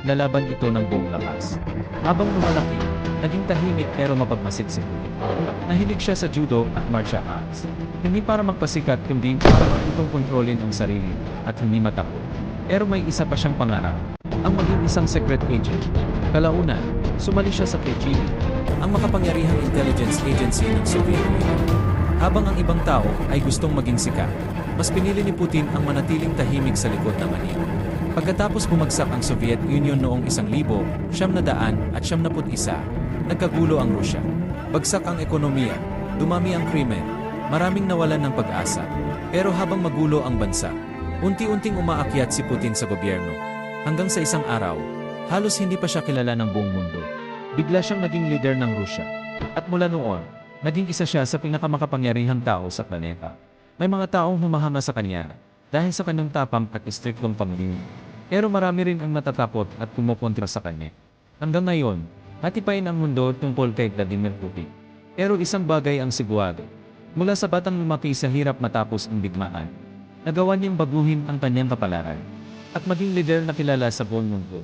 Lalaban ito ng buong lakas. Habang lumalaki, naging tahimik pero mapagmasid si Putin. Nahilig siya sa judo at martial arts. Hindi para magpasikat kundi para matutong kontrolin ang sarili at hindi matakot. Pero may isa pa siyang pangarap, ang maging isang secret agent. Kalaunan, sumali siya sa KGB, ang makapangyarihang intelligence agency ng Soviet Union. Habang ang ibang tao ay gustong maging sikat, mas pinili ni Putin ang manatiling tahimik sa likod ng anino. Pagkatapos bumagsak ang Soviet Union noong 1991, nagkagulo ang Rusya. Bagsak ang ekonomiya, dumami ang krimen, maraming nawalan ng pag-asa. Pero habang magulo ang bansa, unti-unting umaakyat si Putin sa gobyerno. Hanggang sa isang araw, halos hindi pa siya kilala ng buong mundo. Bigla siyang naging leader ng Rusya. At mula noon, naging isa siya sa pinakamakapangyarihang tao sa planeta. May mga taong humahanga sa kanya dahil sa kanyang tapang at istriktong pamumuno. Pero marami rin ang natatakot at kumukontra sa kanya. Hanggang ngayon, hatipain ang mundo tungkol kay Vladimir Putin. Pero isang bagay ang sigurado. Mula sa batang lumaki sa hirap matapos ang digmaan, nagawa niyang baguhin ang kanyang kapalaran at maging leader na kilala sa buong mundo.